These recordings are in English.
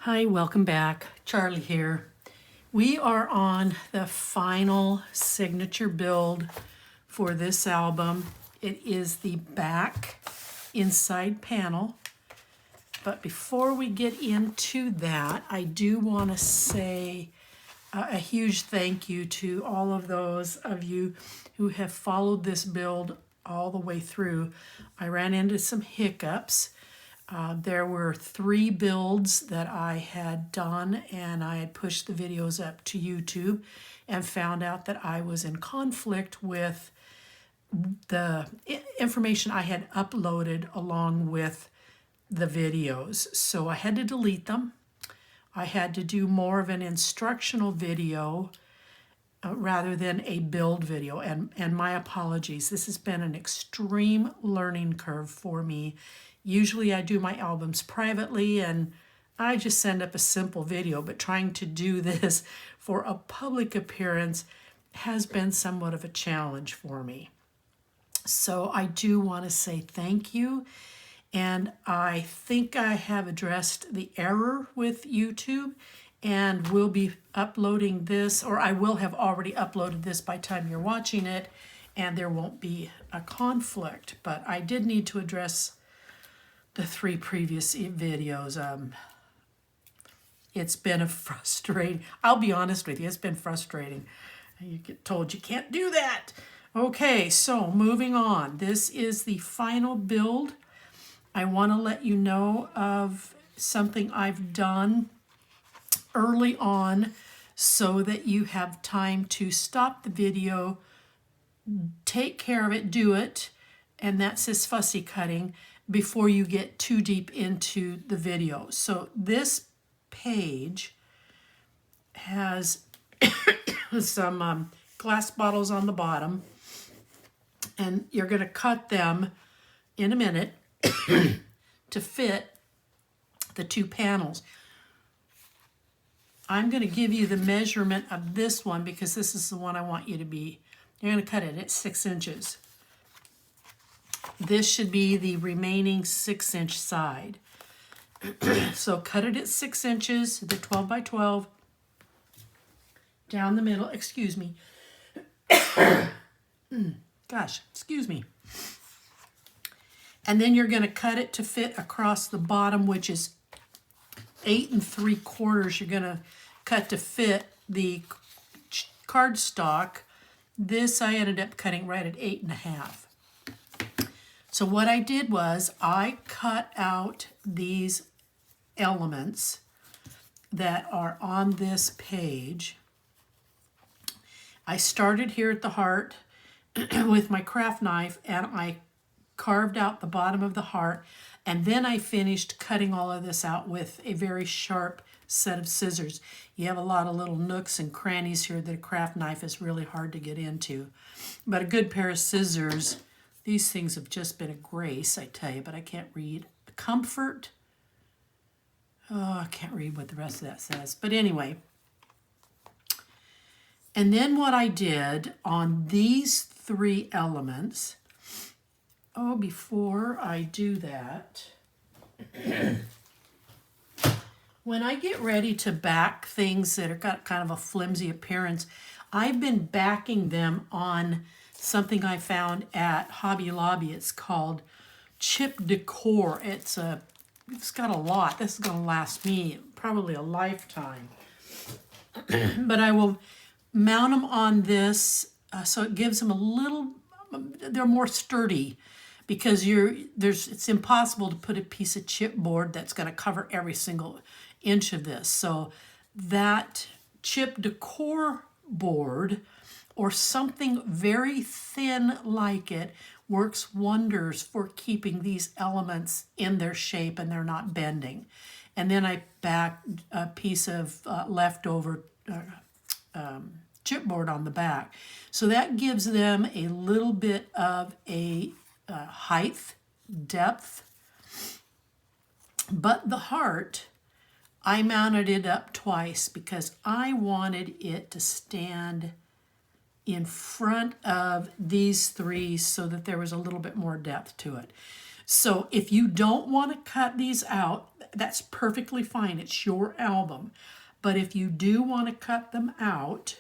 Hi, welcome back. Charlie here. We are on the final signature build for this album. It is the back inside panel. But before we get into that, I do want to say a huge thank you to all of those of you who have followed this build all the way through. I ran into some hiccups. There were 3 builds that I had done, and I had pushed the videos up to YouTube and found out that I was in conflict with the information I had uploaded along with the videos. So I had to delete them. I had to do more of an instructional video rather than a build video, and my apologies. This has been an extreme learning curve for me. Usually I do my albums privately and I just send up a simple video, but trying to do this for a public appearance has been somewhat of a challenge for me. So I do want to say thank you, and I think I have addressed the error with YouTube, and will be uploading this, or I will have already uploaded this by the time you're watching it, and there won't be a conflict. But I did need to address the 3 previous videos. It's been a frustrating, I'll be honest with you, it's been frustrating. You get told you can't do that. Okay, so moving on. This is the final build. I want to let you know of something I've done early on so that you have time to stop the video, take care of it, do it, and that's this fussy cutting before you get too deep into the video. So this page has some glass bottles on the bottom, and you're going to cut them in a minute to fit the 2 panels. I'm going to give you the measurement of this one because this is the one I want you to be. You're going to cut it at 6 inches. This should be the remaining 6-inch side. So cut it at 6 inches, the 12 by 12, down the middle, excuse me. Gosh, excuse me. And then you're going to cut it to fit across the bottom, which is 8 3/4. You're going to cut to fit the cardstock. This I ended up cutting right at 8 1/2. So what I did was I cut out these elements that are on this page. I started here at the heart with my craft knife, and I carved out the bottom of the heart, and then I finished cutting all of this out with a very sharp set of scissors. You have a lot of little nooks and crannies here that a craft knife is really hard to get into. But a good pair of scissors, these things have just been a grace, I tell you, but I can't read. Comfort. Oh, I can't read what the rest of that says. But anyway. And then what I did on these 3 elements, before I do that, when I get ready to back things that are got kind of a flimsy appearance, I've been backing them on something I found at Hobby Lobby. It's called Chip Decor. It's got a lot. This is going to last me probably a lifetime. But I will mount them on this so it gives them a little, they're more sturdy, because it's impossible to put a piece of chipboard that's going to cover every single inch of this. So that chip decor board or something very thin like it works wonders for keeping these elements in their shape and they're not bending. And then I backed a piece of leftover chipboard on the back. So that gives them a little bit of a height, depth. But the heart, I mounted it up twice because I wanted it to stand in front of these 3 so that there was a little bit more depth to it. So if you don't want to cut these out, that's perfectly fine. It's your album. But if you do want to cut them out,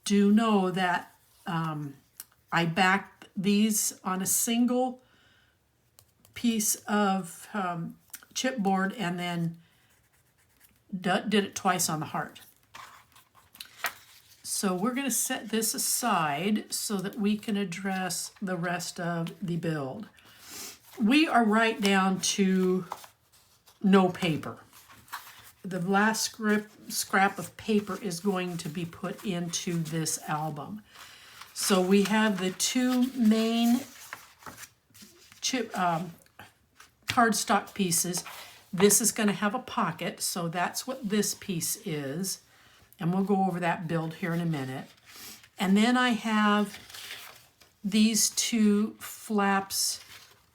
do know that I backed these on a single piece of chipboard and then did it twice on the heart. So we're going to set this aside so that we can address the rest of the build. We are right down to no paper. The last scrap of paper is going to be put into this album. So we have the two main cardstock pieces. This is going to have a pocket, so that's what this piece is. And we'll go over that build here in a minute. And then I have these two flaps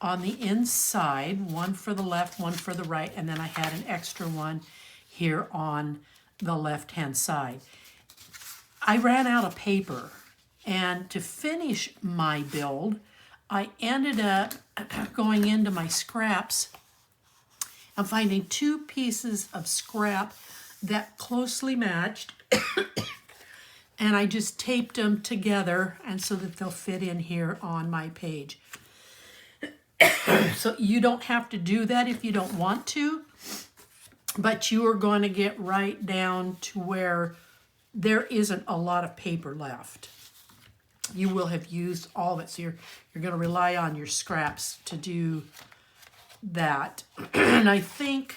on the inside, one for the left, one for the right, and then I had an extra one here on the left-hand side. I ran out of paper, and to finish my build, I ended up going into my scraps and finding two pieces of scrap that closely matched, and I just taped them together and so that they'll fit in here on my page. So you don't have to do that if you don't want to, but you are going to get right down to where there isn't a lot of paper left. You will have used all of it, so you're going to rely on your scraps to do that. And I think,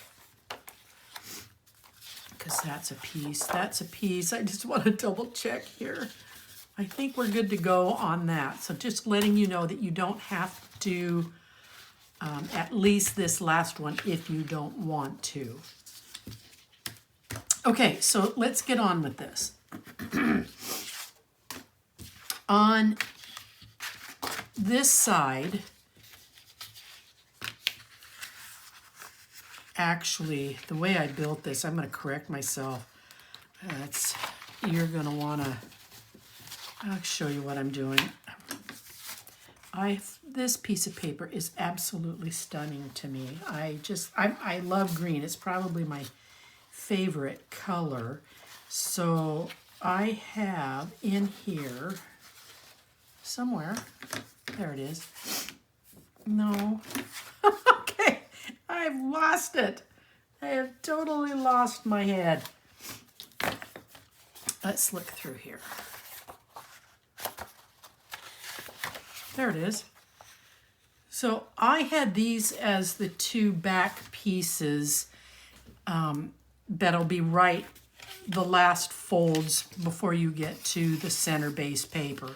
because that's a piece, I just want to double check here. I think we're good to go on that. So just letting you know that you don't have to at least this last one if you don't want to. Okay, so let's get on with this. On this side, actually, the way I built this, I'm going to correct myself. You're going to want to, I'll show you what I'm doing. This piece of paper is absolutely stunning to me. I love green. It's probably my favorite color. So I have in here somewhere, there it is. No. Okay, I've lost it. I have totally lost my head. Let's look through here. There it is. So I had these as the two back pieces that'll be right the last folds before you get to the center base paper.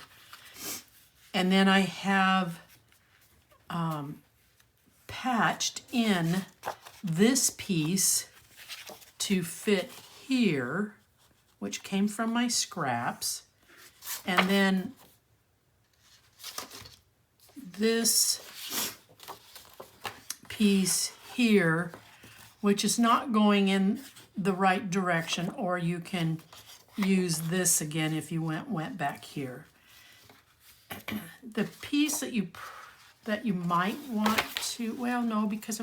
And then I have patched in this piece to fit here, which came from my scraps. And then this piece here, which is not going in the right direction, or you can use this again if you went back here. The piece that you might want to, well, no, because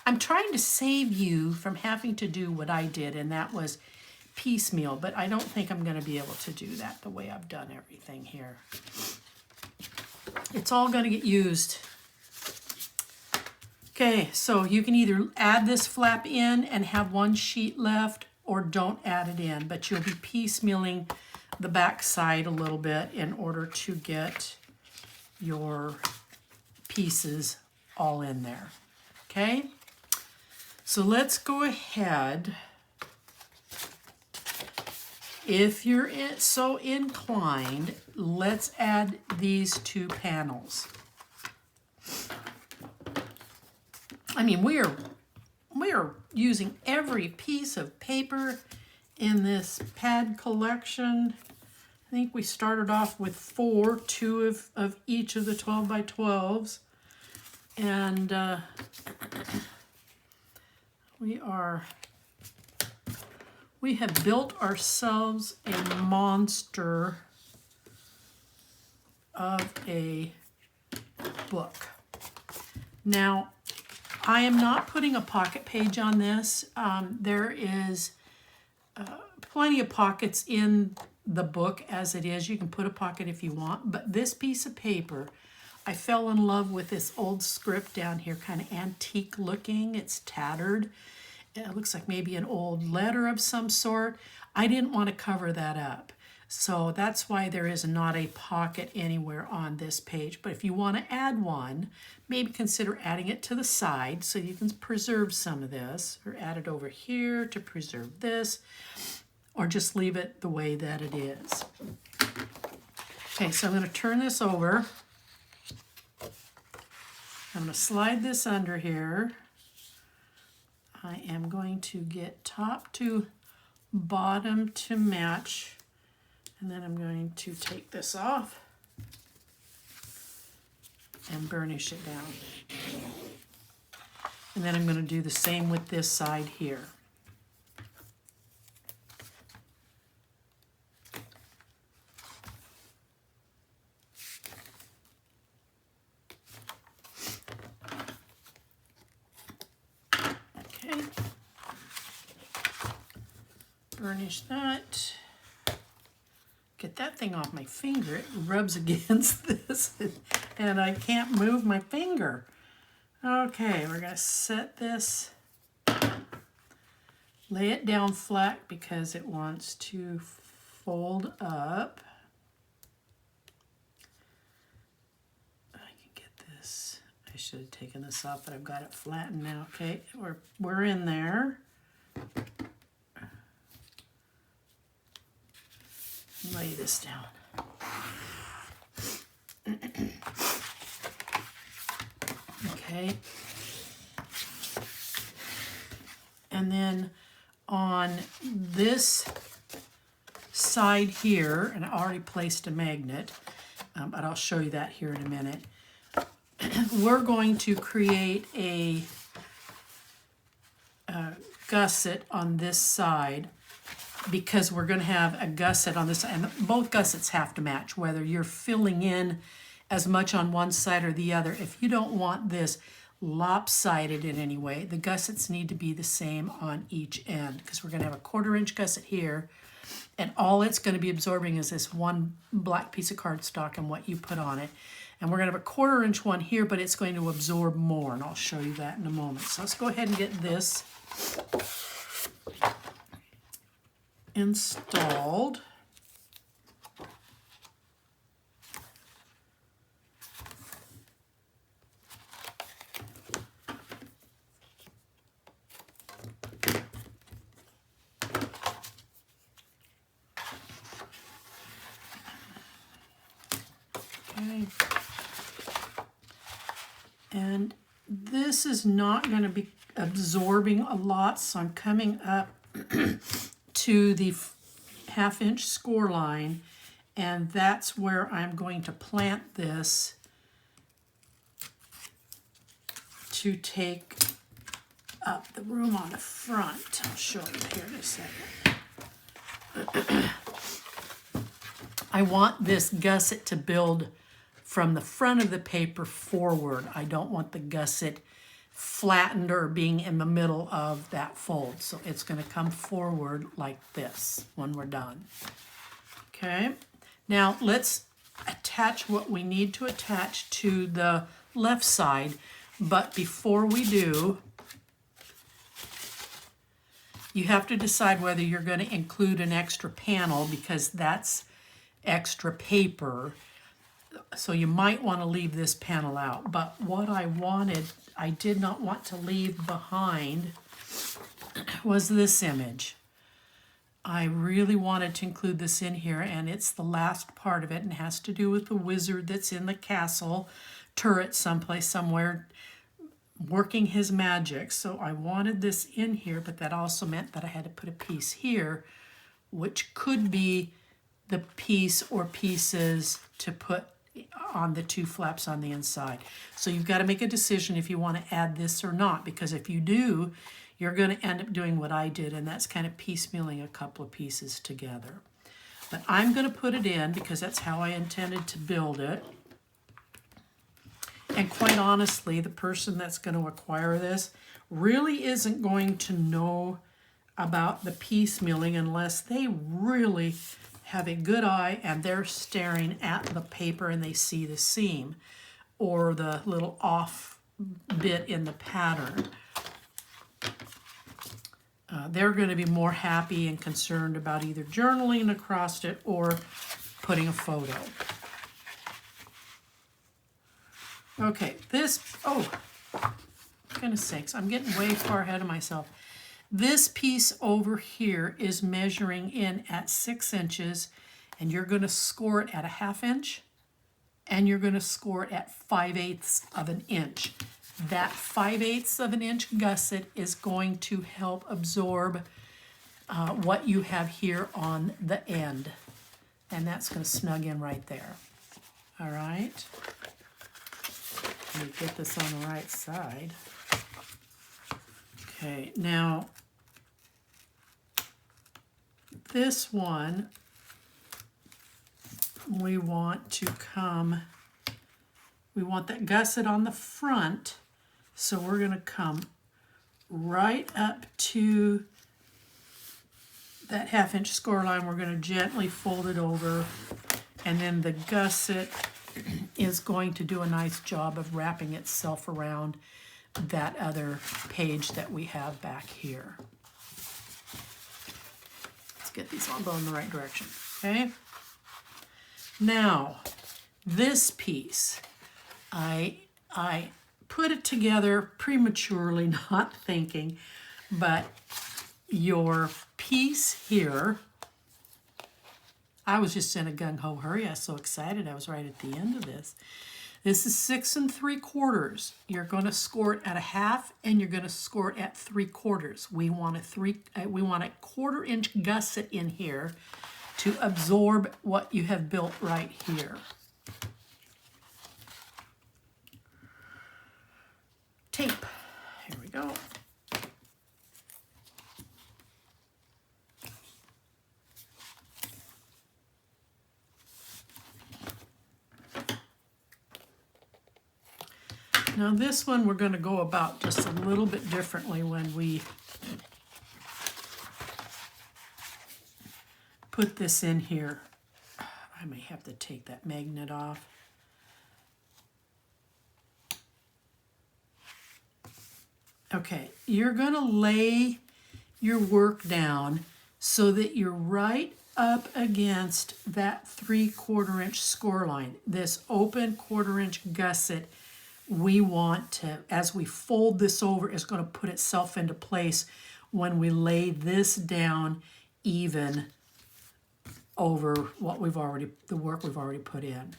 I'm trying to save you from having to do what I did, and that was piecemeal, but I don't think I'm going to be able to do that the way I've done everything here. It's all going to get used. Okay, so you can either add this flap in and have one sheet left, or don't add it in, but you'll be piecemealing the back side a little bit in order to get your pieces all in there. Okay, so let's go ahead. If you're so inclined, let's add these two panels. I mean, we are using every piece of paper in this pad collection. I think we started off with 4, 2 of each of the 12 by 12s. And we have built ourselves a monster of a book. Now, I am not putting a pocket page on this. There is plenty of pockets in the book as it is. You can put a pocket if you want, but this piece of paper, I fell in love with this old script down here, kind of antique looking. It's tattered. It looks like maybe an old letter of some sort. I didn't want to cover that up. So that's why there is not a pocket anywhere on this page. But if you want to add one, maybe consider adding it to the side so you can preserve some of this, or add it over here to preserve this, or just leave it the way that it is. Okay, so I'm going to turn this over. I'm going to slide this under here. I am going to get top to bottom to match. And then I'm going to take this off and burnish it down. And then I'm going to do the same with this side here. Okay. Burnish that. Get that thing off my finger. It rubs against this and I can't move my finger. Okay, we're gonna set this, lay it down flat because it wants to fold up. I can get this. I should have taken this off, but I've got it flattened now. Okay, we're in there. Lay this down. Okay. And then on this side here, and I already placed a magnet, but I'll show you that here in a minute. We're going to create a gusset on this side, because we're going to have a gusset on this side, and both gussets have to match, whether you're filling in as much on one side or the other. If you don't want this lopsided in any way, the gussets need to be the same on each end, because we're going to have a 1/4 inch gusset here, and all it's going to be absorbing is this one black piece of cardstock and what you put on it. And we're going to have a 1/4 inch one here, but it's going to absorb more, and I'll show you that in a moment. So let's go ahead and get this installed. Okay. And this is not going to be absorbing a lot, so I'm coming up to the 1/2 inch score line, and that's where I'm going to plant this to take up the room on the front. I'll show you here in a second. I want this gusset to build from the front of the paper forward. I don't want the gusset flattened or being in the middle of that fold. So it's going to come forward like this when we're done. Okay, now let's attach what we need to attach to the left side. But before we do, you have to decide whether you're going to include an extra panel, because that's extra paper. So you might want to leave this panel out. But what I did not want to leave behind was this image. I really wanted to include this in here, and it's the last part of it, and has to do with the wizard that's in the castle turret someplace, somewhere, working his magic. So I wanted this in here, but that also meant that I had to put a piece here, which could be the piece or pieces to put on the 2 flaps on the inside. So you've got to make a decision if you want to add this or not, because if you do, you're going to end up doing what I did, and that's kind of piecemealing a couple of pieces together. But I'm going to put it in because that's how I intended to build it. And quite honestly, the person that's going to acquire this really isn't going to know about the piece milling unless they really have a good eye and they're staring at the paper and they see the seam or the little off bit in the pattern. They're going to be more happy and concerned about either journaling across it or putting a photo. Okay, this, oh, goodness sakes, I'm getting way far ahead of myself. This piece over here is measuring in at 6 inches, and you're going to score it at a 1/2 inch, and you're going to score it at 5/8 of an inch. That 5/8 of an inch gusset is going to help absorb what you have here on the end, and that's going to snug in right there. All right. Let me get this on the right side. Okay, now this one we want that gusset on the front, so we're going to come right up to that 1/2 inch score line. We're going to gently fold it over, and then the gusset is going to do a nice job of wrapping itself around that other page that we have back here. Let's get these all going in the right direction, okay? Now, this piece, I put it together prematurely, not thinking, but your piece here, I was just in a gung-ho hurry. I was so excited. I was right at the end of this. This is 6 3/4. You're going to score it at a 1/2, and you're going to score it at 3/4. We want a 1/4 inch gusset in here to absorb what you have built right here. Tape. Here we go. Now this one we're going to go about just a little bit differently when we put this in here. I may have to take that magnet off. Okay, you're going to lay your work down so that you're right up against that 3/4 inch score line. This open 1/4 inch gusset, we want to, as we fold this over, is going to put itself into place when we lay this down even over what the work we've already put in.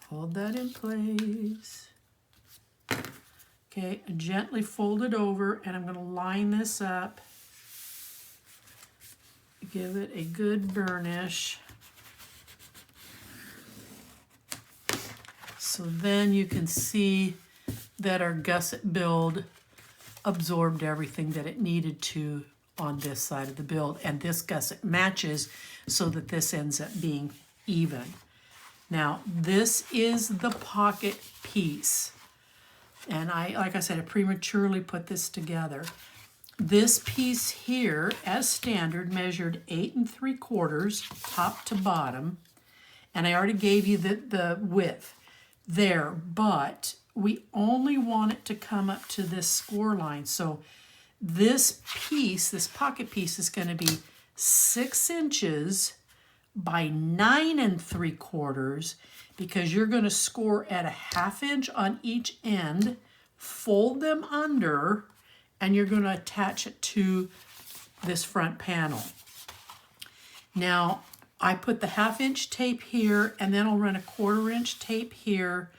Hold that in place. Okay, gently fold it over, and I'm going to line this up. Give it a good burnish. So then you can see that our gusset build absorbed everything that it needed to on this side of the build, and this gusset matches so that this ends up being even. Now this is the pocket piece, and like I said, I prematurely put this together. This piece here, as standard, measured 8 3/4 top to bottom, and I already gave you the width there, but we only want it to come up to this score line. So this piece, this pocket piece, is going to be 6 inches by 9 3/4, because you're going to score at a 1/2 inch on each end, fold them under, and you're going to attach it to this front panel. Now, I put the 1/2 inch tape here, and then I'll run a 1/4 inch tape here,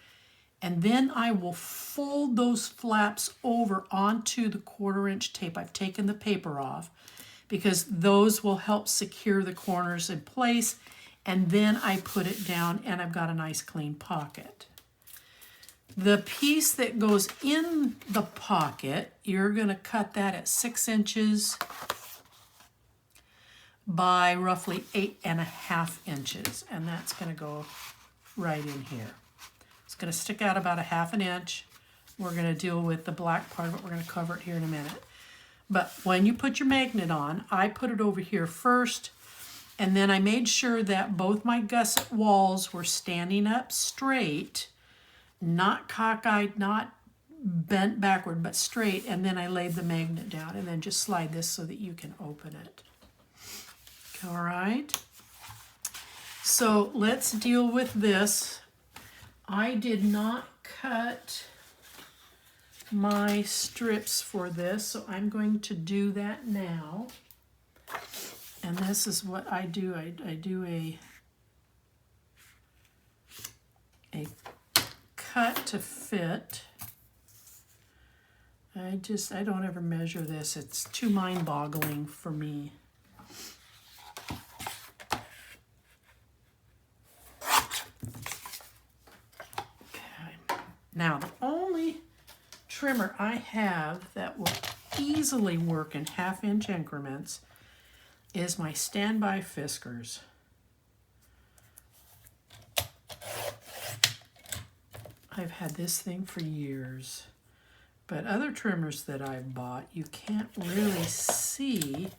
and then I will fold those flaps over onto the 1/4 inch tape. I've taken the paper off because those will help secure the corners in place, and then I put it down, and I've got a nice clean pocket. The piece that goes in the pocket, you're going to cut that at 6 inches by roughly 8 1/2 inches, and that's going to go right in here. It's going to stick out about a 1/2 inch. We're going to deal with the black part of it. We're going to cover it here in a minute. But when you put your magnet on, I put it over here first, and then I made sure that both my gusset walls were standing up straight, not cockeyed, not bent backward, but straight, and then I laid the magnet down, and then just slide this so that you can open it. All right. So let's deal with this. I did not cut my strips for this, so I'm going to do that now. And this is what I do. I do a cut to fit. I don't ever measure this. It's too mind-boggling for me. Okay. Now, the only trimmer I have that will easily work in 1/2 inch increments is my standby Fiskars. I've had this thing for years, but other trimmers that I've bought, you can't really see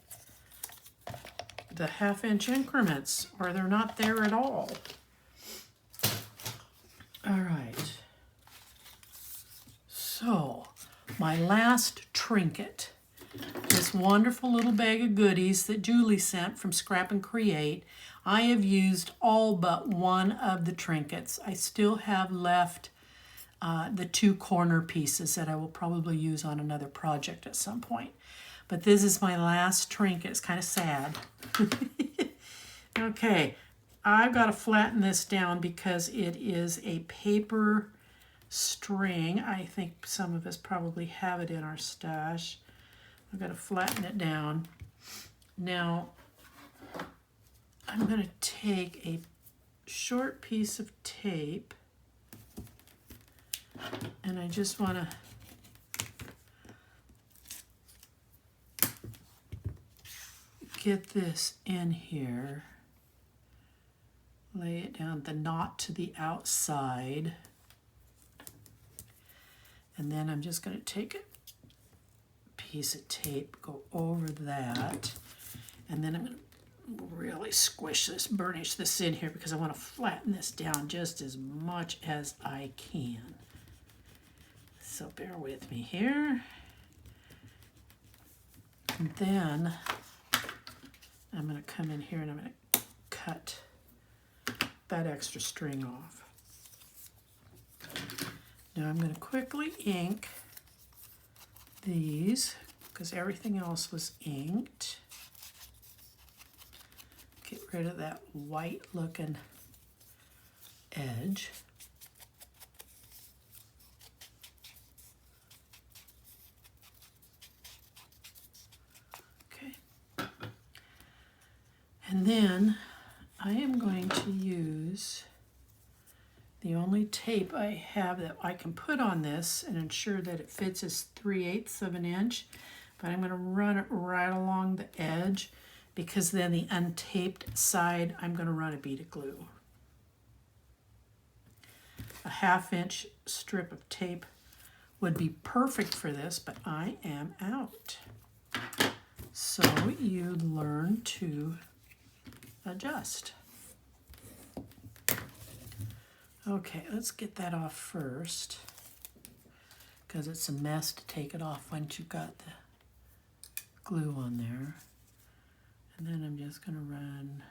the 1/2 inch increments, or they're not there at all. All right. So, my last trinket, this wonderful little bag of goodies that Julie sent from Scrap and Create. I have used all but one of the trinkets. I still have left the 2 corner pieces that I will probably use on another project at some point. But this is my last trinket. It's kind of sad. Okay, I've got to flatten this down because it is a paper string. I think some of us probably have it in our stash. I've got to flatten it down. Now, I'm going to take a short piece of tape, and I just want to get this in here. Lay it down, the knot to the outside. And then I'm just going to take a piece of tape, go over that, and then I'm going to really squish this, burnish this in here because I want to flatten this down just as much as I can. So bear with me here. And then I'm going to come in here and I'm going to cut that extra string off. Now I'm going to quickly ink these because everything else was inked. Get rid of that white looking edge. Okay. And then I am going to use the only tape I have that I can put on this and ensure that it fits is 3/8 of an inch, but I'm going to run it right along the edge because then the untaped side I'm going to run a bead of glue. A 1/2 inch strip of tape would be perfect for this, but I am out. So you learn to adjust. Okay, let's get that off first because it's a mess to take it off once you've got the glue on there. And then I'm just going to run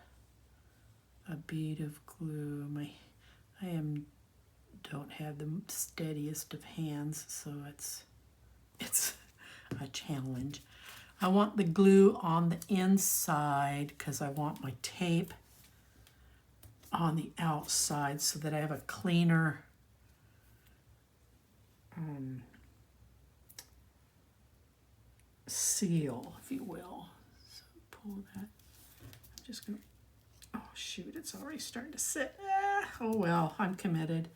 a bead of glue. Don't have the steadiest of hands, so it's a challenge. I want the glue on the inside because I want my tape on the outside so that I have a cleaner seal, if you will. So pull that. I'm just going to, oh shoot, it's already starting to sit. Oh well, I'm committed.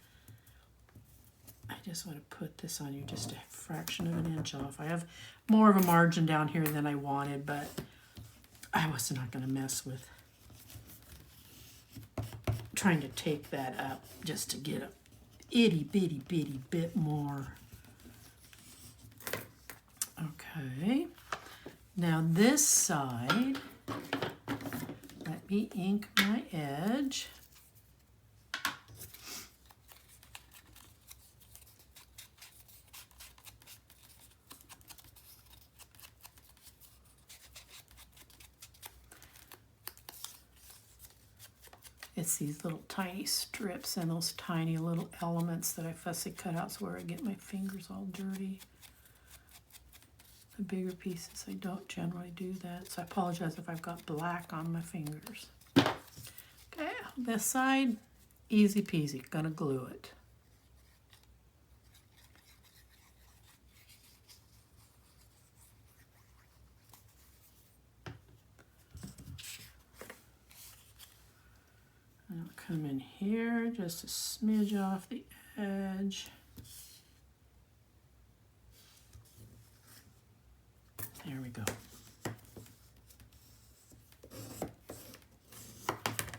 I just want to put this on you just a fraction of an inch off. I have more of a margin down here than I wanted, but I was not going to mess with trying to tape that up just to get a itty bitty bit more. Okay, now this side, let me ink my edge. It's these little tiny strips and those tiny little elements that I fussy cut out so where I get my fingers all dirty. The bigger pieces, I don't generally do that, so I apologize if I've got black on my fingers. Okay, this side, easy peasy, gonna glue it. I'll come in here, just a smidge off the edge. There we go.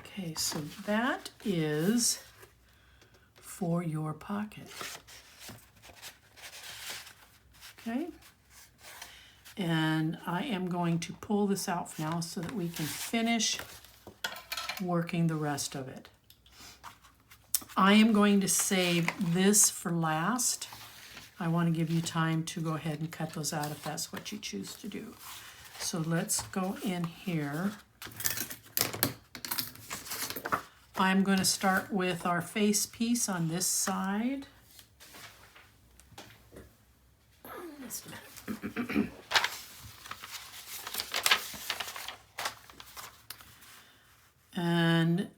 Okay, so that is for your pocket. Okay, and I am going to pull this out for now so that we can finish working the rest of it. I am going to save this for last. I want to give you time to go ahead and cut those out if that's what you choose to do. So let's go in here. I'm going to start with our face piece on this side. And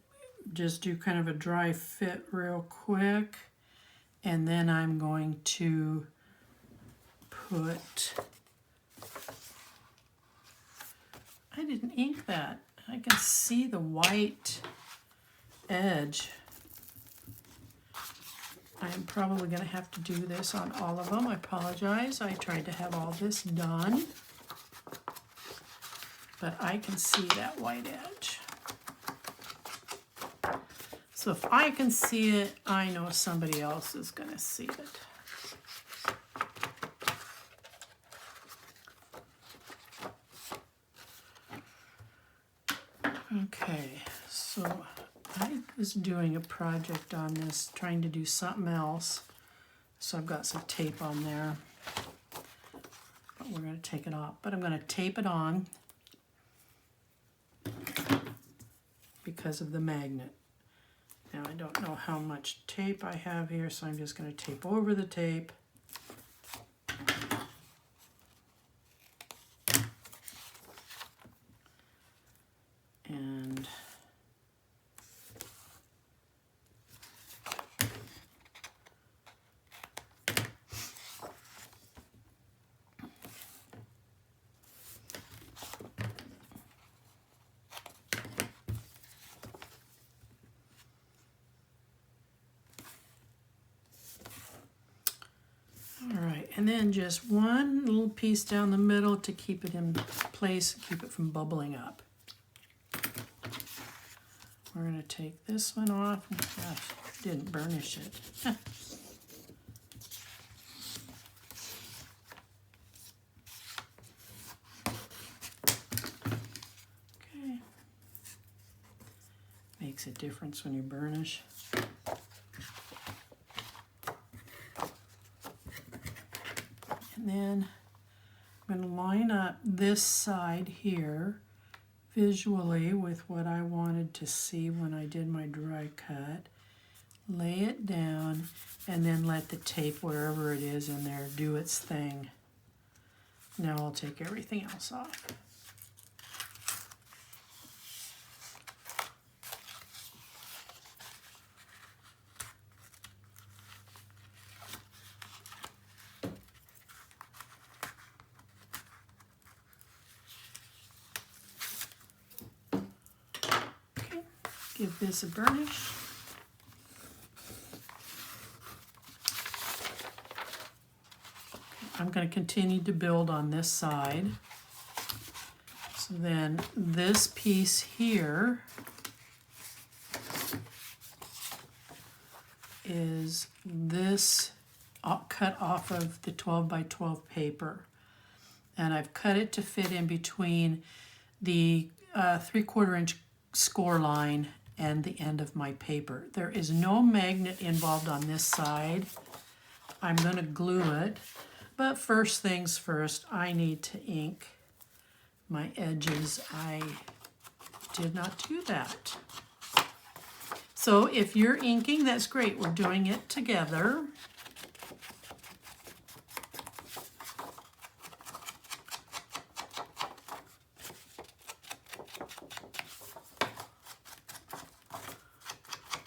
just do kind of a dry fit real quick. And then I'm going to put, I didn't ink that. I can see the white edge. I am probably going to have to do this on all of them. I apologize. I tried to have all this done. But I can see that white edge. So if I can see it, I know somebody else is going to see it. Okay, so I was doing a project on this, trying to do something else. So I've got some tape on there. But we're going to take it off. But I'm going to tape it on because of the magnet. Now I don't know how much tape I have here, so I'm just going to tape over the tape. And and then just one little piece down the middle to keep it in place, keep it from bubbling up. We're going to take this one off. Gosh, didn't burnish it. Okay. Makes a difference when you burnish. And then I'm going to line up this side here visually with what I wanted to see when I did my dry cut. Lay it down and then let the tape, wherever it is in there, do its thing. Now I'll take everything else off. Give this a burnish. I'm going to continue to build on this side. So then this piece here, is this cut off of the 12 by 12 paper. And I've cut it to fit in between the 3/4 inch score line and the end of my paper. There is no magnet involved on this side. I'm going to glue it, but first things first, I need to ink my edges. I did not do that. So if you're inking, that's great. We're doing it together.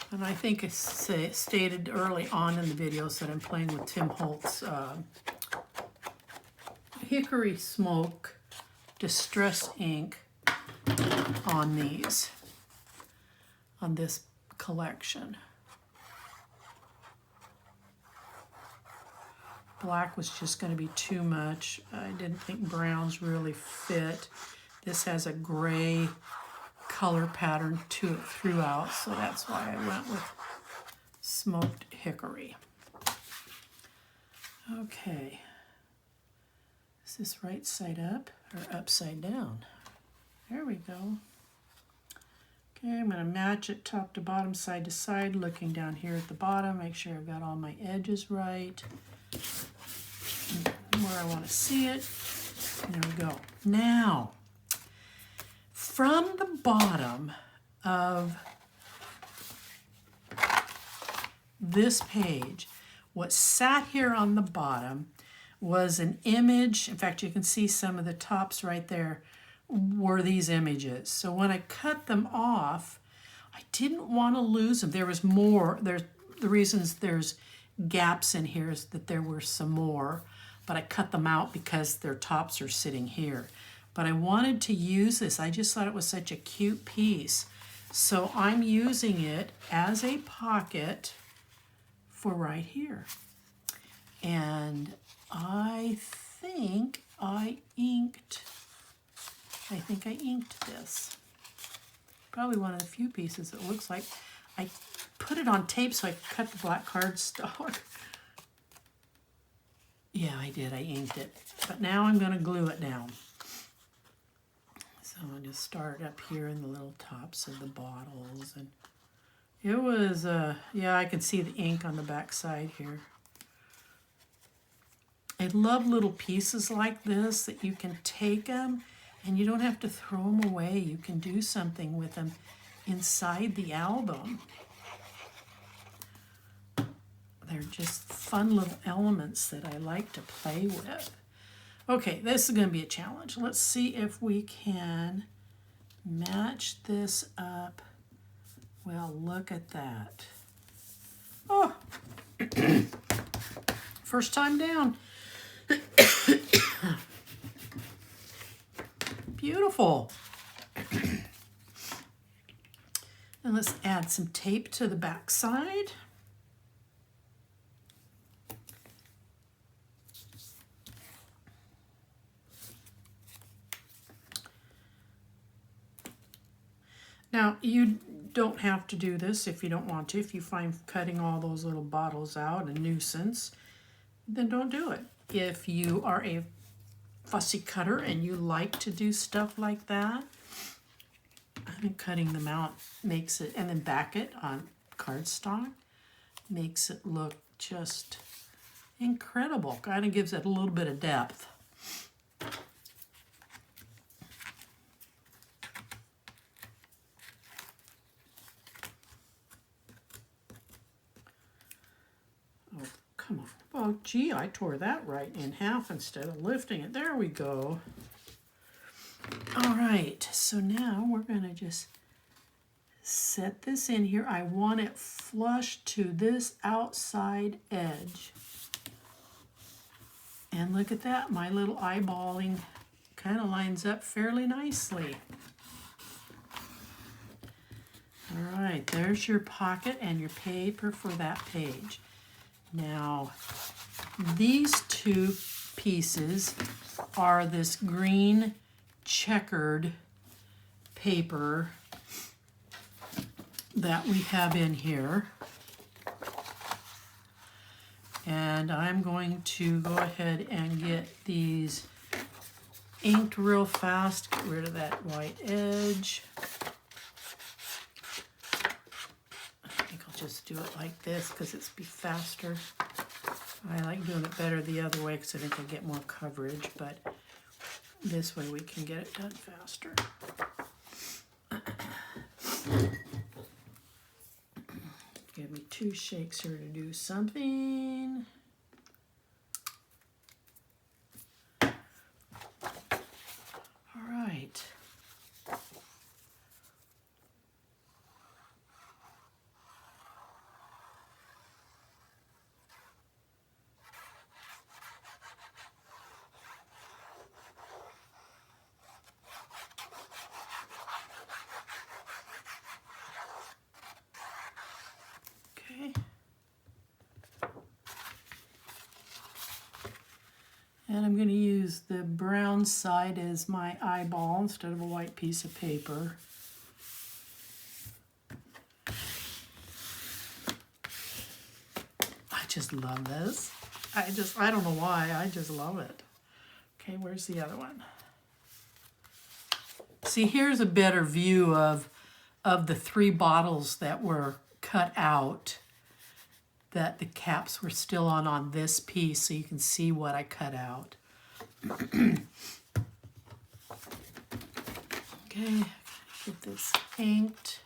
And I think I stated early on in the videos that I'm playing with Tim Holt's Hickory Smoke Distress ink on these, on this collection. Black was just going to be too much. I didn't think browns really fit. This has a gray color pattern to it throughout, so that's why I went with smoked hickory. Okay, is this right side up or upside down? There we go. Okay, I'm going to match it top to bottom, side to side, looking down here at the bottom, make sure I've got all my edges right, where I want to see it. There we go. Now, from the bottom of this page, what sat here on the bottom was an image. In fact, you can see some of the tops right there were these images. So when I cut them off, I didn't want to lose them. There was more. The reasons there's gaps in here is that there were some more, but I cut them out because their tops are sitting here. But I wanted to use this. I just thought it was such a cute piece. So I'm using it as a pocket for right here. And I think I inked this. Probably one of the few pieces it looks like. I put it on tape so I could cut the black cardstock. Yeah, I did. I inked it. But now I'm going to glue it down. So I'm going to start up here in the little tops of the bottles. And it was, yeah, I can see the ink on the back side here. I love little pieces like this that you can take them and you don't have to throw them away. You can do something with them inside the album. They're just fun little elements that I like to play with. Okay, this is going to be a challenge. Let's see if we can match this up. Well, look at that. Oh, first time down. Beautiful. And let's add some tape to the back side. Now, you don't have to do this if you don't want to. If you find cutting all those little bottles out a nuisance, then don't do it. If you are a fussy cutter and you like to do stuff like that, I think cutting them out makes it, and then back it on cardstock, makes it look just incredible. Kind of gives it a little bit of depth. Come on. Well, gee, I tore that right in half instead of lifting it. There we go. All right, so now we're going to just set this in here. I want it flush to this outside edge. And look at that. My little eyeballing kind of lines up fairly nicely. All right, there's your pocket and your paper for that page. Now, these two pieces are this green checkered paper that we have in here. And I'm going to go ahead and get these inked real fast, get rid of that white edge. I think I'll just do it like this because it's be faster. I like doing it better the other way because I think I get more coverage, but this way we can get it done faster. Give me 2 shakes here to do something. All right. Okay. And I'm going to use the brown side as my eyeball instead of a white piece of paper. I just love this. I don't know why, I just love it. Okay, where's the other one? See, here's a better view of the 3 bottles that were cut out, that the caps were still on this piece, so you can see what I cut out. Okay, get this inked.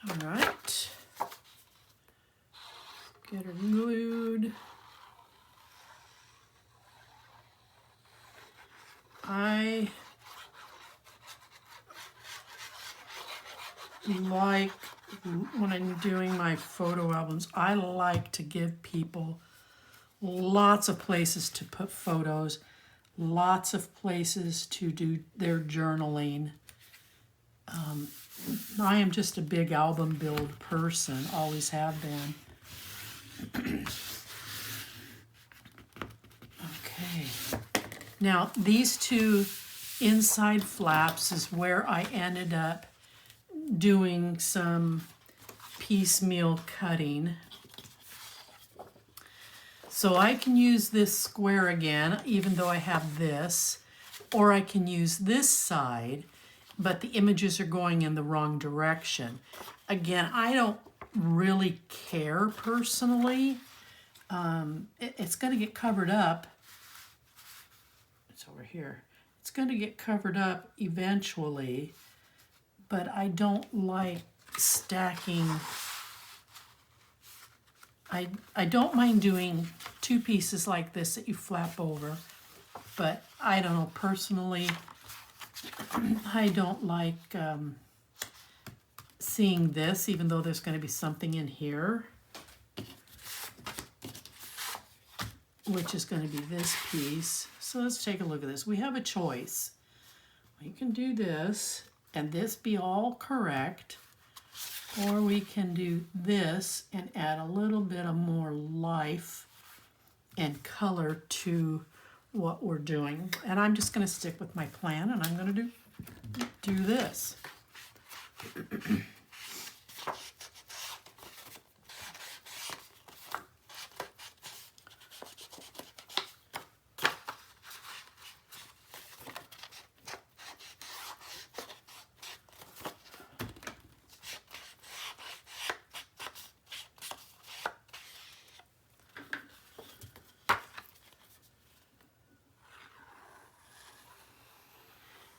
All right, get her glued. I like, when I'm doing my photo albums, I like to give people lots of places to put photos, lots of places to do their journaling. I am just a big album build person, always have been. Okay. Now, these 2 inside flaps is where I ended up doing some piecemeal cutting. So I can use this square again, even though I have this, or I can use this side, but the images are going in the wrong direction. Again, I don't really care personally. It's going to get covered up. It's over here. It's going to get covered up eventually, but I don't like stacking. I don't mind doing 2 pieces like this that you flap over, but I don't know, personally, I don't like seeing this, even though there's going to be something in here, which is going to be this piece. So let's take a look at this. We have a choice. We can do this, and this be all correct, or we can do this and add a little bit of more life and color to what we're doing. And I'm just going to stick with my plan, and I'm going to do this.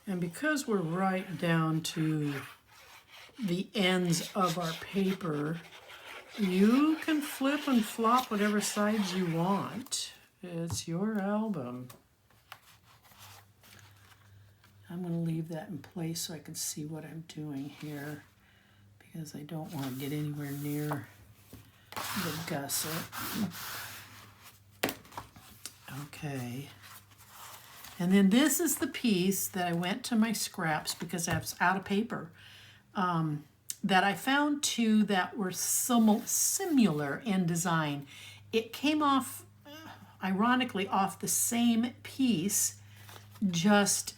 And because we're right down to the ends of our paper, you can flip and flop whatever sides you want. It's your album. I'm going to leave that in place so I can see what I'm doing here, because I don't want to get anywhere near the gusset. Okay. And then this is the piece that I went to my scraps, because I was out of paper, that I found 2 that were similar in design. It came off ironically off the same piece, just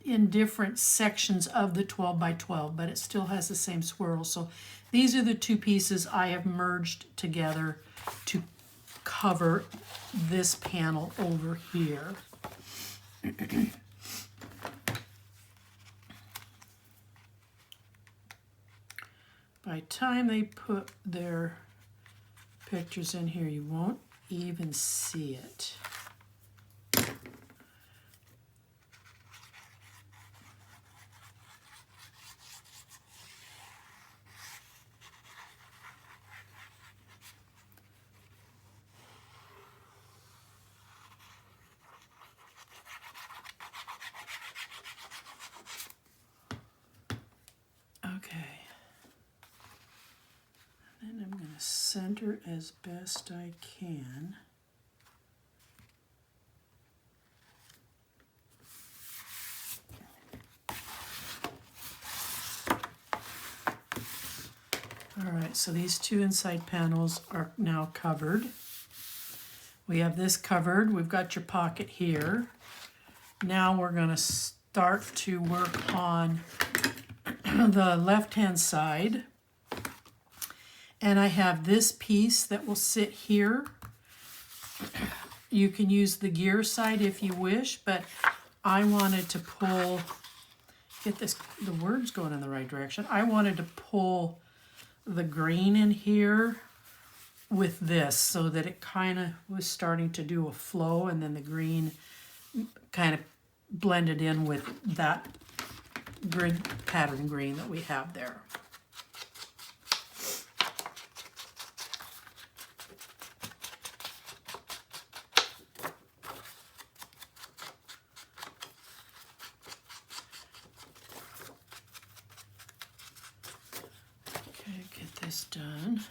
in different sections of the 12 by 12, but it still has the same swirl. So these are the two pieces I have merged together to cover this panel over here. By the time they put their pictures in here, you won't even see it. Okay. And then I'm going to center as best I can. All right, so these two inside panels are now covered. We have this covered. We've got your pocket here. Now we're going to start to work on the left-hand side. And I have this piece that will sit here. You can use the gear side if you wish, but I wanted to pull, get this, the words going in the right direction. I wanted to pull the green in here with this so that it kind of was starting to do a flow, and then the green kind of blended in with that grid pattern green that we have there. Okay, get this done.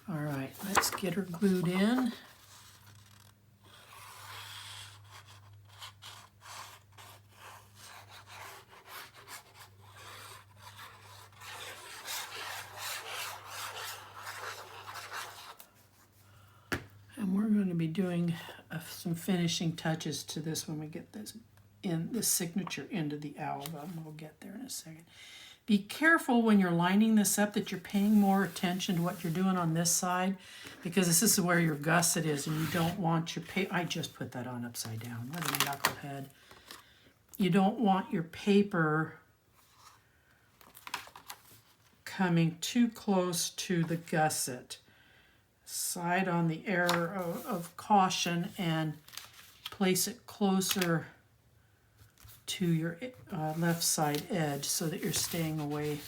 All right, let's get her glued in. And we're going to be doing some finishing touches to this when we get this in the signature into the album. We'll get there in a second. Be careful when you're lining this up that you're paying more attention to what you're doing on this side, because this is where your gusset is, and you don't want your paper. I just put that on upside down. What a knucklehead. You don't want your paper coming too close to the gusset. Side on the error of caution and place it closer to your left side edge so that you're staying away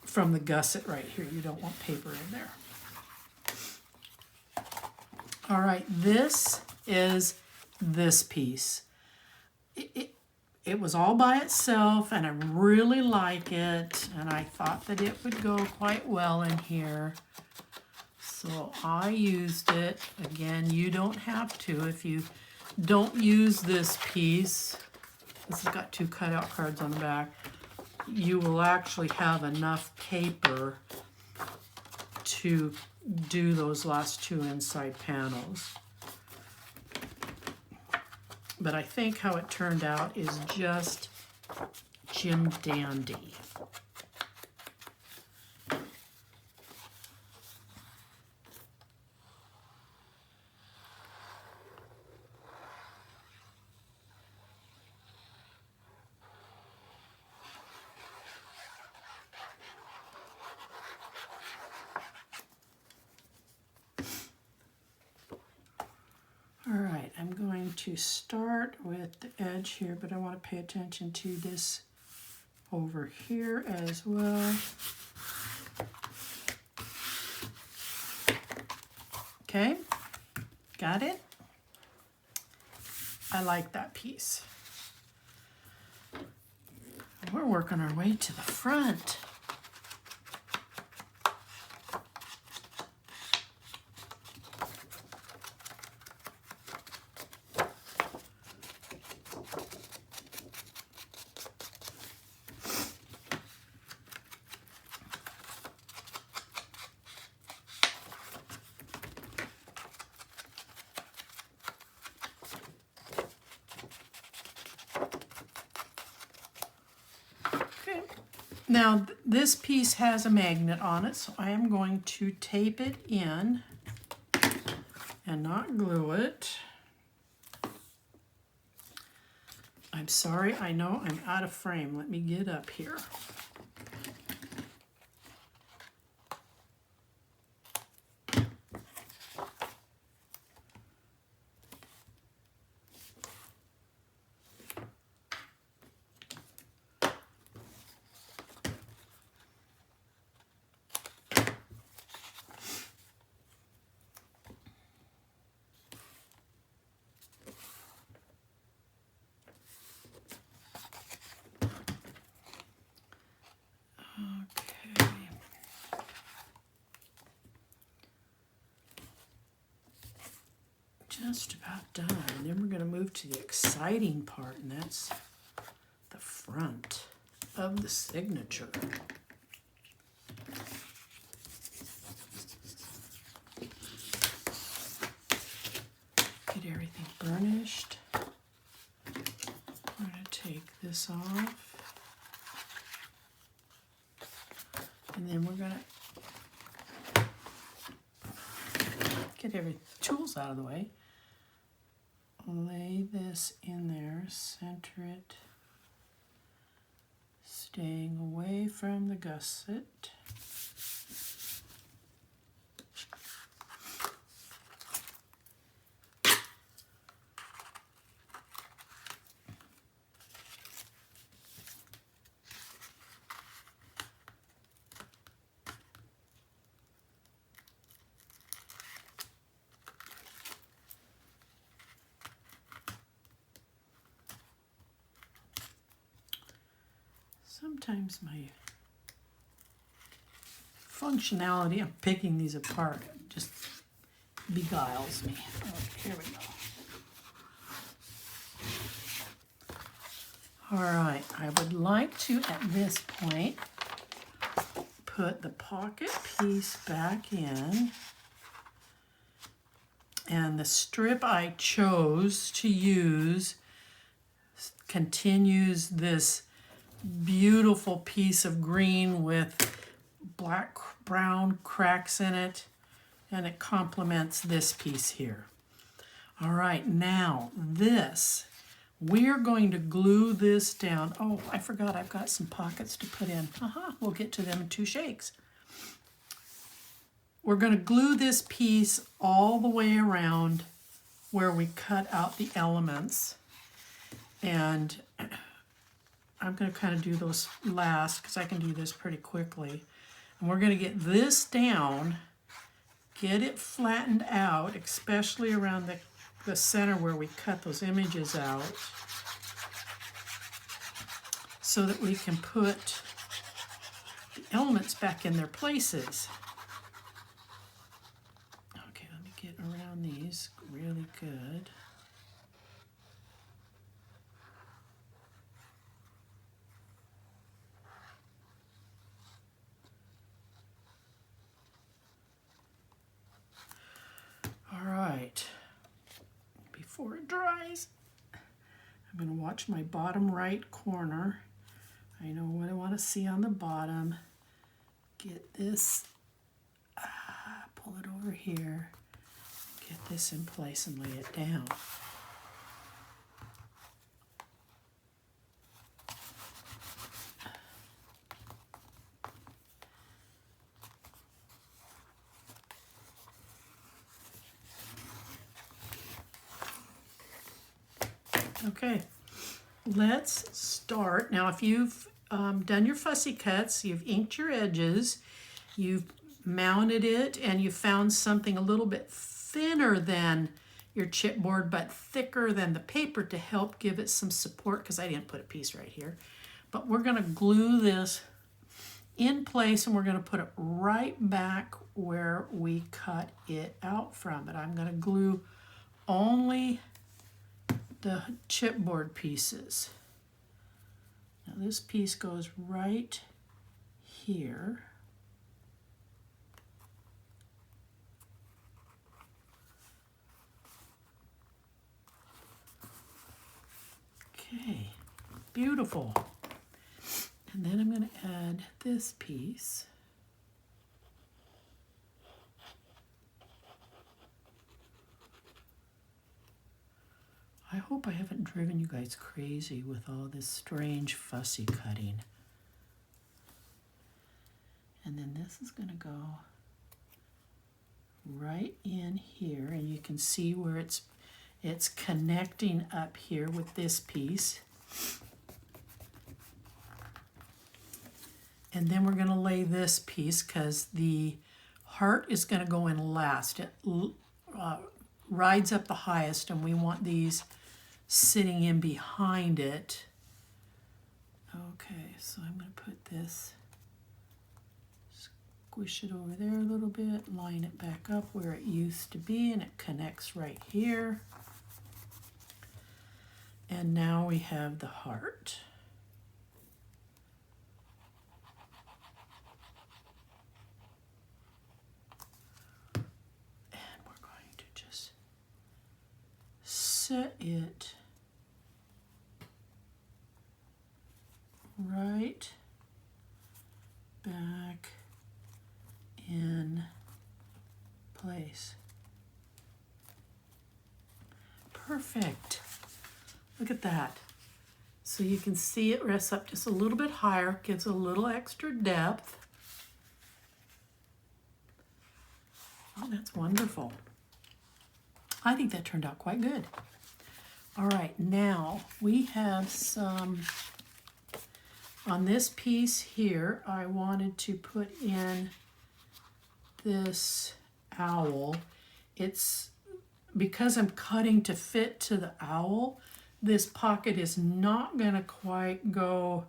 from the gusset right here. You don't want paper in there. All right, this is this piece. It was all by itself, and I really like it, and I thought that it would go quite well in here. So I used it. Again, you don't have to. If you don't use this piece, this has got two cutout cards on the back, you will actually have enough paper to do those last two inside panels. But I think how it turned out is just Jim Dandy. All right, I'm going to start with the edge here, but I want to pay attention to this over here as well. Okay, got it? I like that piece. We're working our way to the front. Now this piece has a magnet on it, so I am going to tape it in and not glue it. I'm sorry, I know I'm out of frame. Let me get up here. Okay. Just about done. And then we're going to move to the exciting part, and that's the front of the signature. Get everything burnished. I'm going to take this off. And then we're going to get every tools out of the way. Lay this in there, center it, staying away from the gusset. Sometimes my functionality of picking these apart just beguiles me. Okay, here we go. All right, I would like to, at this point, put the pocket piece back in. And the strip I chose to use continues this beautiful piece of green with black brown cracks in it, and it complements this piece here. All right, now this, we're going to glue this down. Oh, I forgot I've got some pockets to put in. We'll get to them in 2 shakes. We're going to glue this piece all the way around where we cut out the elements, and I'm going to kind of do those last because I can do this pretty quickly. And we're going to get this down, get it flattened out, especially around the center where we cut those images out, so that we can put the elements back in their places. Okay, let me get around these really good. All right, before it dries, I'm going to watch my bottom right corner. I know what I want to see on the bottom. Get this, pull it over here, get this in place and lay it down. Okay, let's start. Now, if you've done your fussy cuts, you've inked your edges, you've mounted it, and you found something a little bit thinner than your chipboard, but thicker than the paper to help give it some support, because I didn't put a piece right here. But we're going to glue this in place, and we're going to put it right back where we cut it out from. But I'm going to glue only the chipboard pieces. Now this piece goes right here. Okay, beautiful. And then I'm going to add this piece. I hope I haven't driven you guys crazy with all this strange fussy cutting. And then this is going to go right in here, and you can see where it's connecting up here with this piece. And then we're going to lay this piece because the heart is going to go in last. It rides up the highest, and we want these sitting in behind it. Okay, so I'm going to put this, squish it over there a little bit, line it back up where it used to be, and it connects right here. And now we have the heart. And we're going to just set it right back in place. Perfect. Look at that. So you can see it rests up just a little bit higher, gives a little extra depth. Oh, that's wonderful. I think that turned out quite good. All right, now we have some, on this piece here, I wanted to put in this owl. It's because I'm cutting to fit to the owl, this pocket is not going to quite go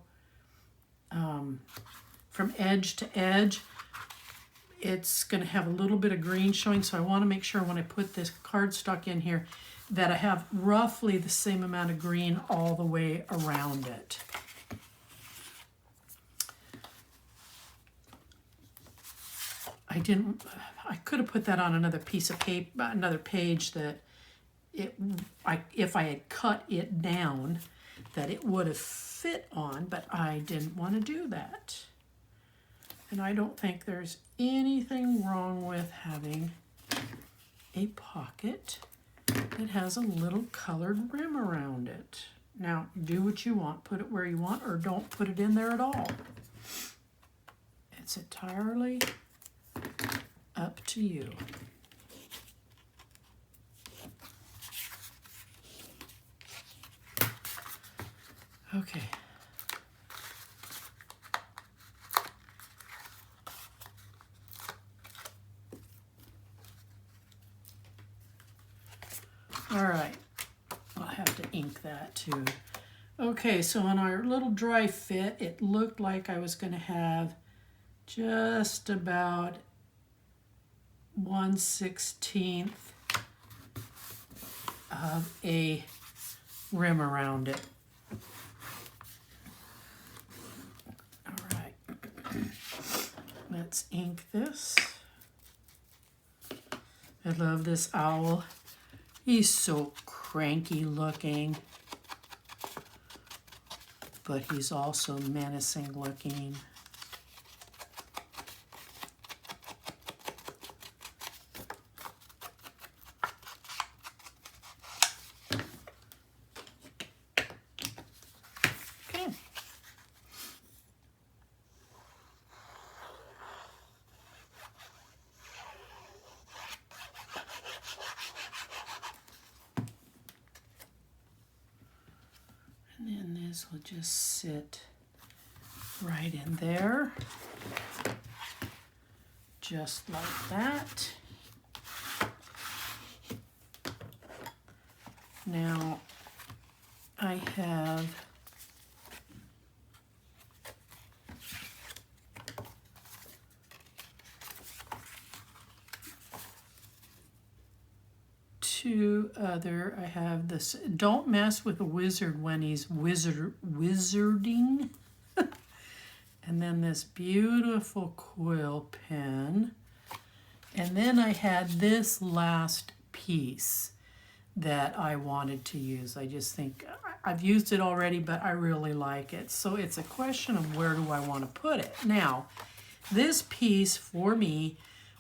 from edge to edge. It's going to have a little bit of green showing, so I want to make sure when I put this cardstock in here that I have roughly the same amount of green all the way around it. I could have put that on another piece of paper, another page that if I had cut it down, that it would have fit on, but I didn't want to do that. And I don't think there's anything wrong with having a pocket that has a little colored rim around it. Now, do what you want, put it where you want, or don't put it in there at all. It's entirely up to you. Okay. All right, I'll have to ink that too. Okay, so on our little dry fit, it looked like I was going to have just about 1/16 of a rim around it. All right, let's ink this. I love this owl. He's so cranky looking, but he's also menacing looking. Okay. And then this will just sit right in there, just like that. Now I have two other, I have this, don't mess with a wizard when he's wizarding. And then this beautiful quill pen. And then I had this last piece. that I wanted to use. I just think I've used it already, but I really like it. So it's a question of where do I want to put it. Now, this piece for me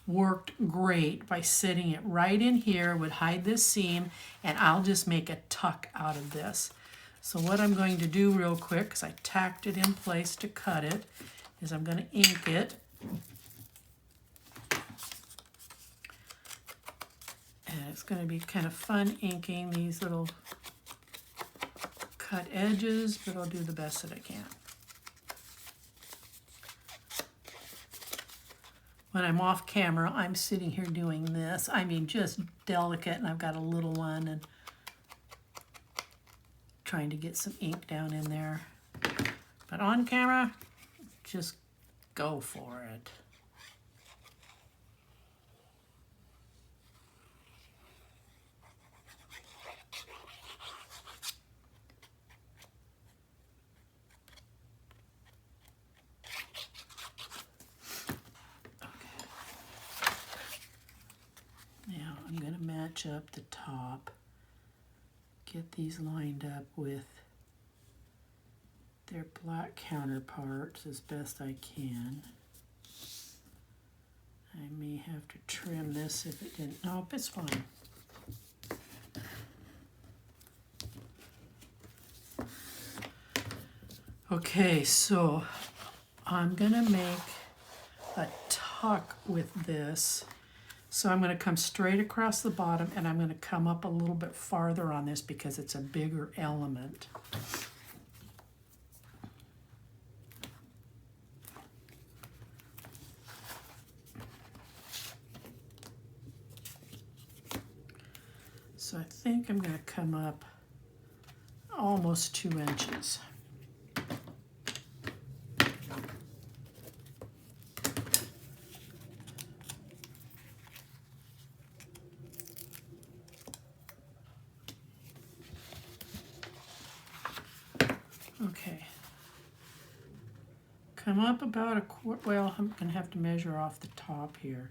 worked great by sitting it right in here, would hide this seam, and I'll just make a tuck out of this. So what I'm going to do real quick, because I tacked it in place to cut it, is I'm going to ink it. And it's going to be kind of fun inking these little cut edges, but I'll do the best that I can. When I'm off camera, I'm sitting here doing this. I mean, just delicate, and I've got a little one and trying to get some ink down in there. But on camera, just go for it. Now I'm going to match up the top, get these lined up with their black counterparts as best I can. I may have to trim this if it didn't. Nope, it's fine. Okay, so I'm going to make a tuck with this. So I'm going to come straight across the bottom, and I'm going to come up a little bit farther on this because it's a bigger element. So I think I'm going to come up almost 2 inches. Okay, come up about a quarter, well, I'm going to have to measure off the top here.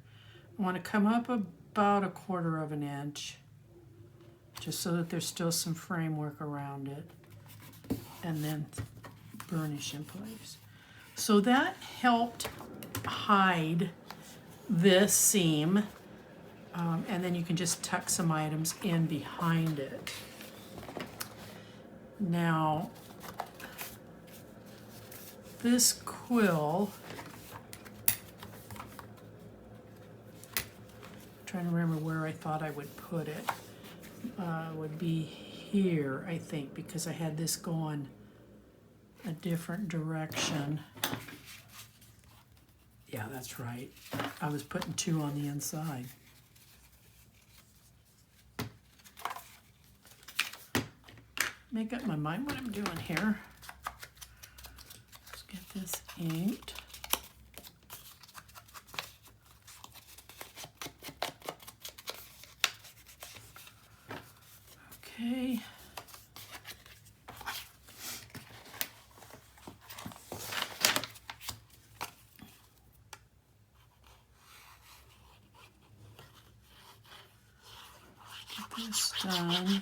I want to come up about 1/4 of an inch, just so that there's still some framework around it, and then burnish in place. So that helped hide this seam, and then you can just tuck some items in behind it. Now, this quill, I'm trying to remember where I thought I would put it, would be here, I think, because I had this going a different direction. Yeah, that's right. I was putting 2 on the inside. Make up my mind what I'm doing here. Let's get this inked. Okay. Get this done.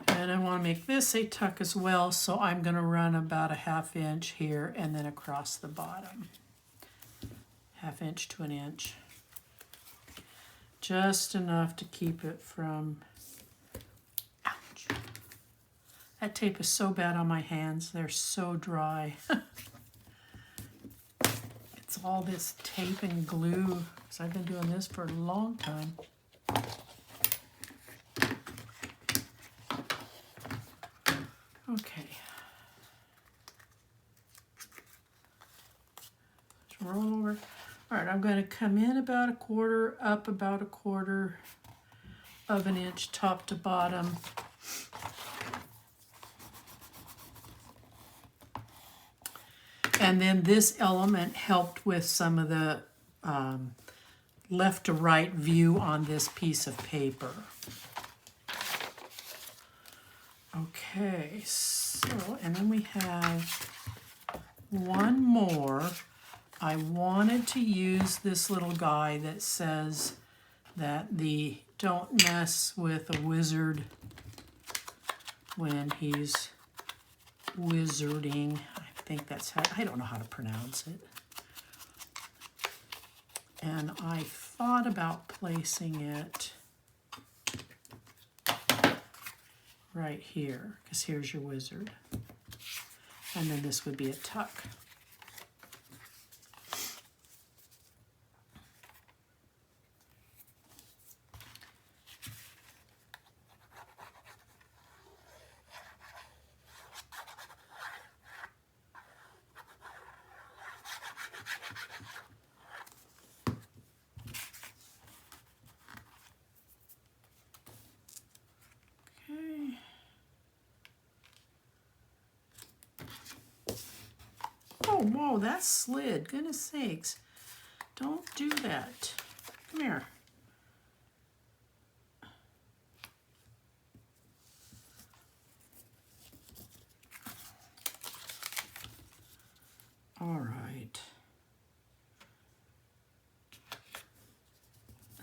And I want to make this a tuck as well, so I'm going to run about a 1/2 inch here and then across the bottom. 1/2 inch to 1 inch. Just enough to keep it from, ouch. That tape is so bad on my hands. They're so dry. It's all this tape and glue, because I've been doing this for a long time. Okay. Let's roll over. All right, I'm going to come in about 1/4, up about 1/4 of an inch, top to bottom. And then this element helped with some of the left to right view on this piece of paper. Okay, so, and then we have one more. I wanted to use this little guy that says that don't mess with a wizard when he's wizarding. I think that's how, I don't know how to pronounce it. And I thought about placing it right here, because here's your wizard. And then this would be a tuck. Oh, whoa, that slid. Goodness sakes. Don't do that. Come here. All right.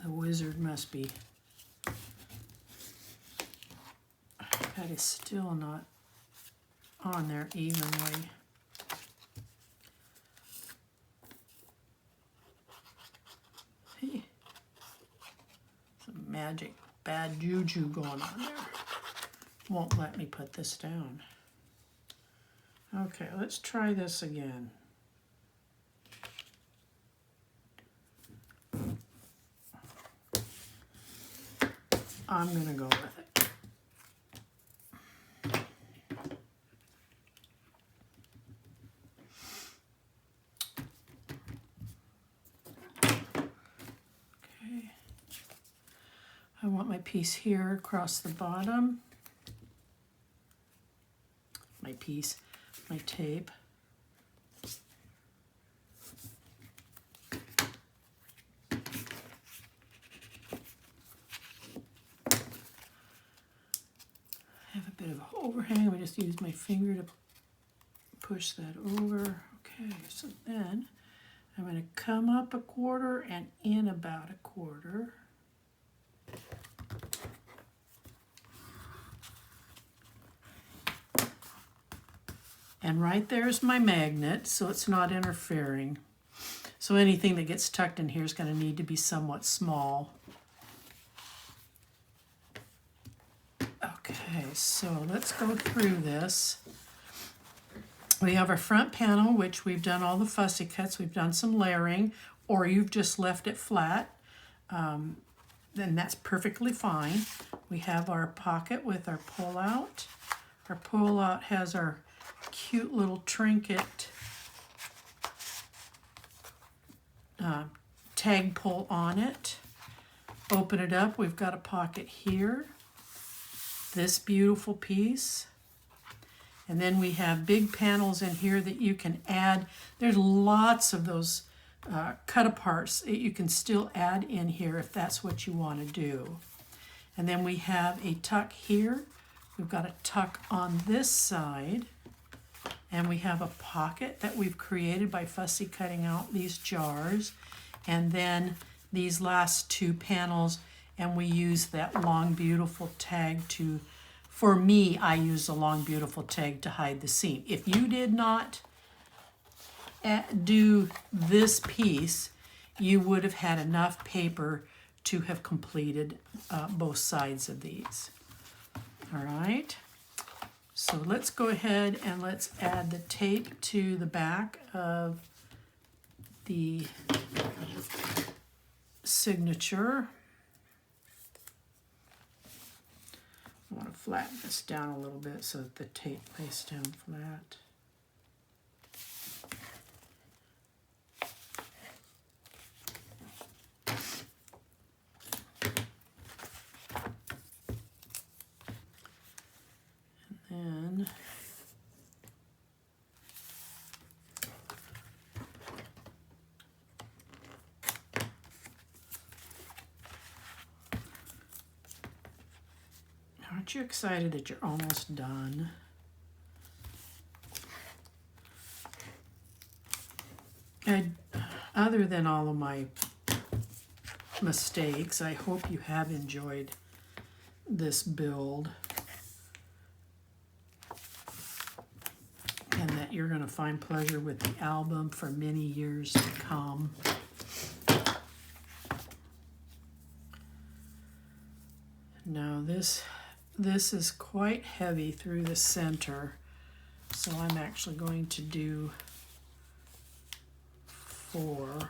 The wizard must be... That is still not on there evenly. See? Some magic bad juju going on there. Won't let me put this down. Okay, let's try this again. I'm gonna go with it. I want my piece here across the bottom. My tape. I have a bit of an overhang. I just use my finger to push that over. Okay, so then I'm going to come up a quarter and in about a quarter. And right there's my magnet, so it's not interfering. So anything that gets tucked in here is going to need to be somewhat small. Okay, so let's go through this. We have our front panel, which we've done all the fussy cuts. We've done some layering, or you've just left it flat. Then that's perfectly fine. We have our pocket with our pull-out. Our pull-out has our cute little trinket tag pull on it. Open it up, we've got a pocket here. This beautiful piece. And then we have big panels in here that you can add. There's lots of those cut-aparts that you can still add in here if that's what you want to do. And then we have a tuck here. We've got a tuck on this side. And we have a pocket that we've created by fussy cutting out these jars. And then these last two panels, and we use that long, beautiful tag to, for me, I use a long, beautiful tag to hide the seam. If you did not do this piece, you would have had enough paper to have completed both sides of these. All right. So let's go ahead and let's add the tape to the back of the signature. I want to flatten this down a little bit so that the tape lays down flat. And then aren't you excited that you're almost done? Other than all of my mistakes, I hope you have enjoyed this build and that you're going to find pleasure with the album for many years to come. Now this is quite heavy through the center, so I'm actually going to do 4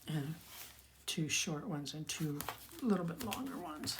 and 2 short ones and 2 a little bit longer ones.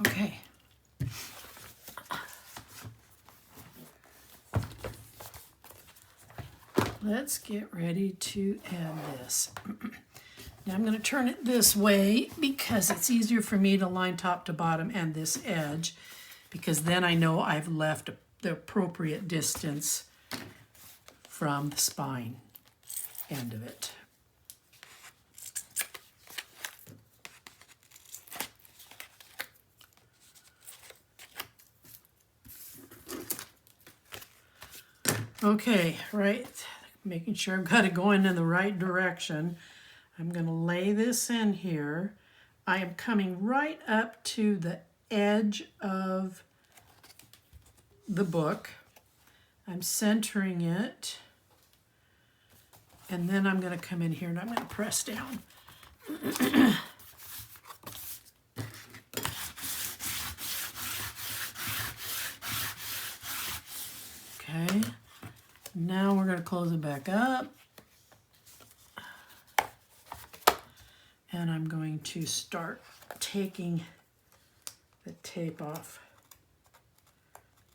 Okay. Let's get ready to add this. Now I'm going to turn it this way because it's easier for me to line top to bottom and this edge, because then I know I've left the appropriate distance from the spine end of it. Okay, right, making sure I've got it going in the right direction. I'm going to lay this in here. I am coming right up to the edge of the book. I'm centering it. And then I'm going to come in here and I'm going to press down. Okay. Now we're going to close it back up, and I'm going to start taking the tape off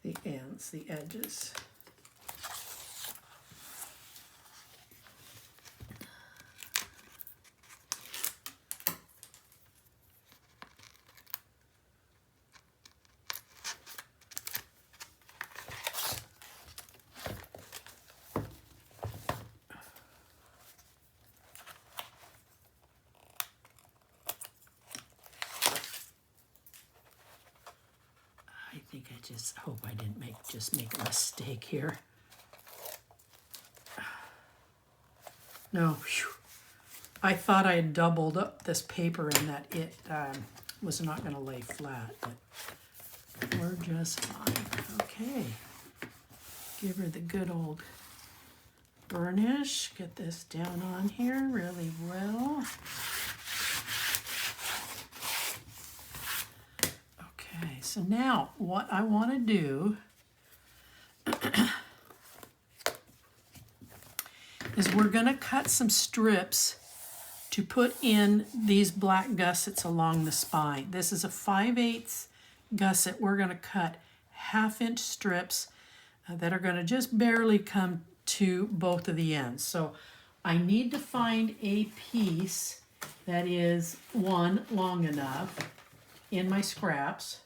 the ends, the edges. I think I just hope I didn't make a mistake here. No, whew. I thought I had doubled up this paper and that it was not going to lay flat, but we're just fine. Okay, give her the good old burnish. Get this down on here really well. Okay, so now what I want to do is we're going to cut some strips to put in these black gussets along the spine. This is a 5/8 gusset. We're going to cut 1/2-inch strips that are going to just barely come to both of the ends. So I need to find a piece that is, one, long enough in my scraps,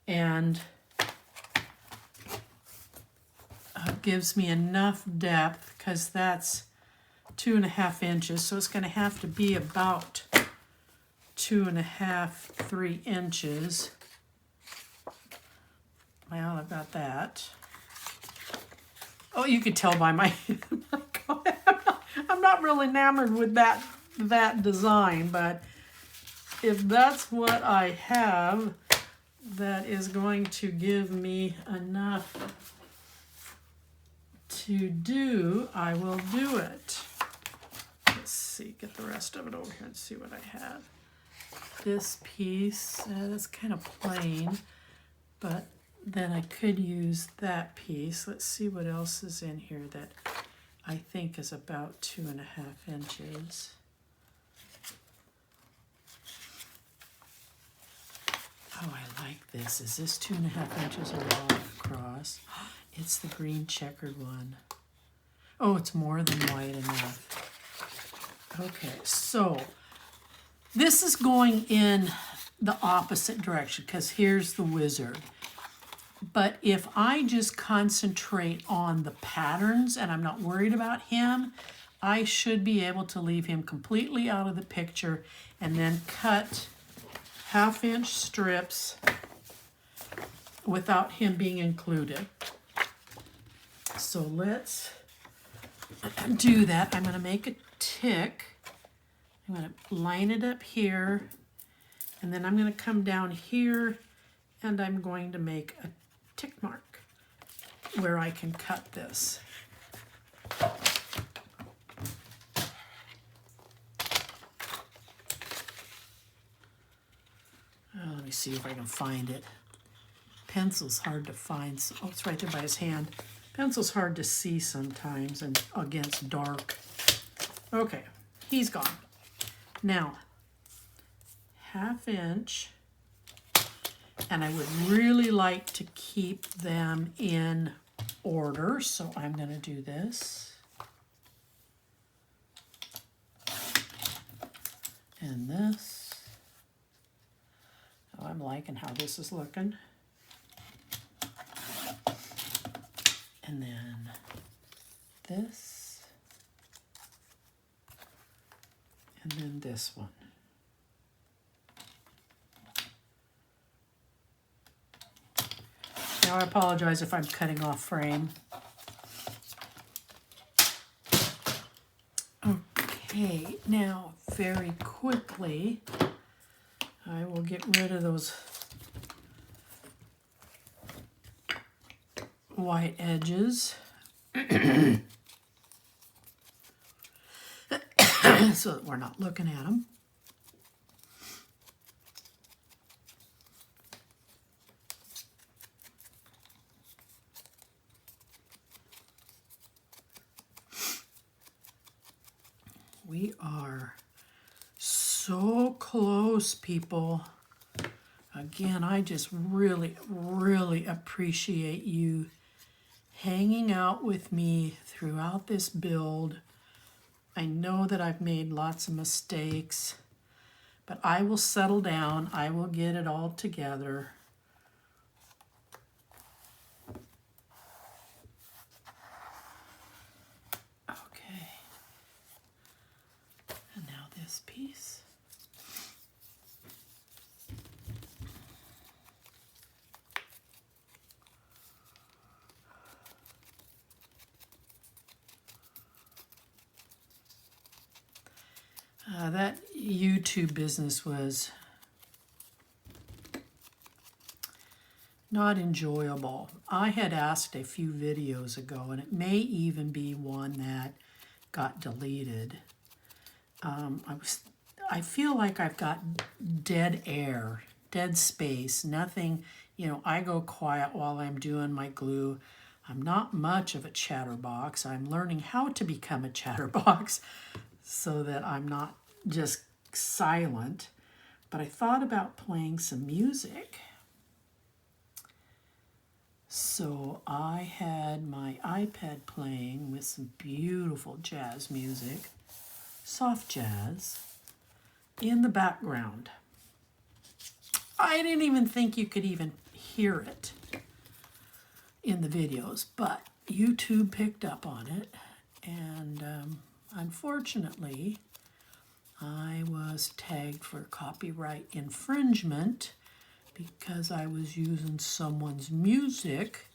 and gives me enough depth, because that's 2.5 inches, so it's going to have to be about 2.5, 3 inches. Well, I've got that. Oh, you could tell by my I'm not really enamored with that design, but if that's what I have, that is going to give me enough to do, I will do it. Let's see, get the rest of it over here and see what I have. This piece, that's kind of plain, but then I could use that piece. Let's see what else is in here that I think is about 2.5 inches. Oh, I like this. Is this 2.5 inches or long across? It's the green checkered one. Oh, it's more than white enough. Okay, so this is going in the opposite direction because here's the wizard. But if I just concentrate on the patterns and I'm not worried about him, I should be able to leave him completely out of the picture and then cut 1/2-inch strips without him being included. So let's do that. I'm going to make a tick. I'm going to line it up here, and then I'm going to come down here and I'm going to make a tick mark where I can cut this. Let me see if I can find it. Pencil's hard to find. Oh, it's right there by his hand. Pencil's hard to see sometimes and against dark. Okay, he's gone. Now, 1/2-inch, and I would really like to keep them in order, so I'm going to do this. And this. Oh, I'm liking how this is looking. And then this, and then this one. Now I apologize if I'm cutting off frame. Okay, now very quickly, I will get rid of those white edges so that we're not looking at them. We are so close, people. Again, I just really, really appreciate you hanging out with me throughout this build. I know that I've made lots of mistakes, but I will settle down. I will get it all together. Okay. And now this piece. That YouTube business was not enjoyable. I had asked a few videos ago, and it may even be one that got deleted. I feel like I've got dead air, dead space, nothing, I go quiet while I'm doing my glue. I'm not much of a chatterbox. I'm learning how to become a chatterbox so that I'm not just silent. But I thought about playing some music. So I had my iPad playing with some beautiful jazz music, soft jazz, in the background. I didn't even think you could even hear it in the videos, but YouTube picked up on it, and unfortunately, I was tagged for copyright infringement because I was using someone's music,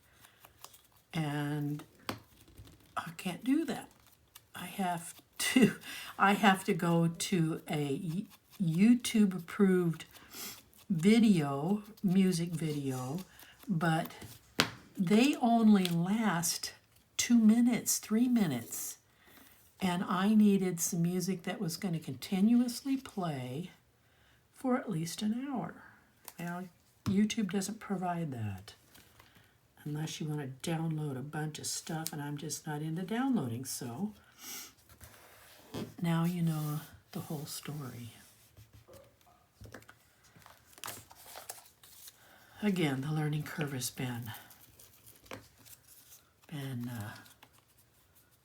and I can't do that. I have to go to a YouTube approved video, music video, but they only last 2 minutes, 3 minutes. And I needed some music that was going to continuously play for at least an hour. Now, YouTube doesn't provide that unless you want to download a bunch of stuff, and I'm just not into downloading, so now you know the whole story. Again, the learning curve has been been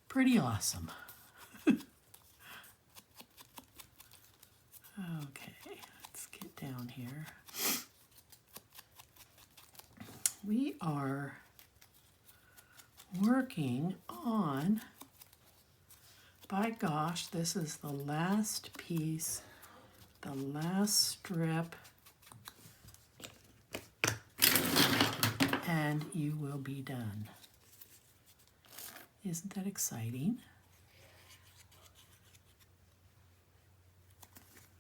pretty awesome. Okay, let's get down here. We are working on, by gosh, this is the last piece, the last strip, and you will be done. Isn't that exciting?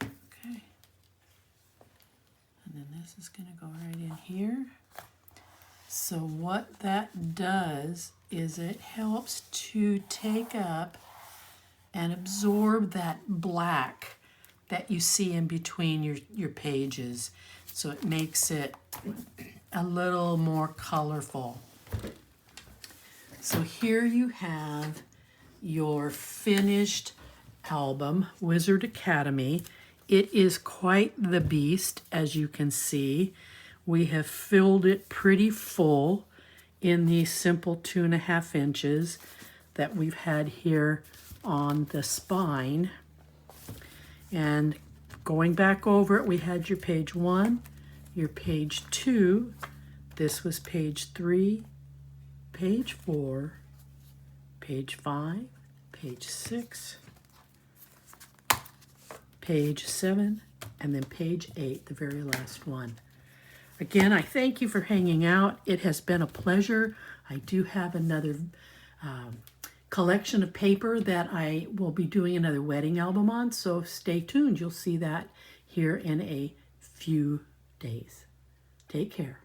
Okay. And then this is going to go right in here. So what that does is it helps to take up and absorb that black that you see in between your pages. So it makes it a little more colorful. So here you have your finished album, Wizard Academy. It is quite the beast, as you can see. We have filled it pretty full in these simple 2.5 inches that we've had here on the spine. And going back over it, we had your page 1, your page 2, this was page 3, page 4, page 5, page 6, page 7, and then page 8, the very last one. Again, I thank you for hanging out. It has been a pleasure. I do have another collection of paper that I will be doing another wedding album on, so stay tuned. You'll see that here in a few days. Take care.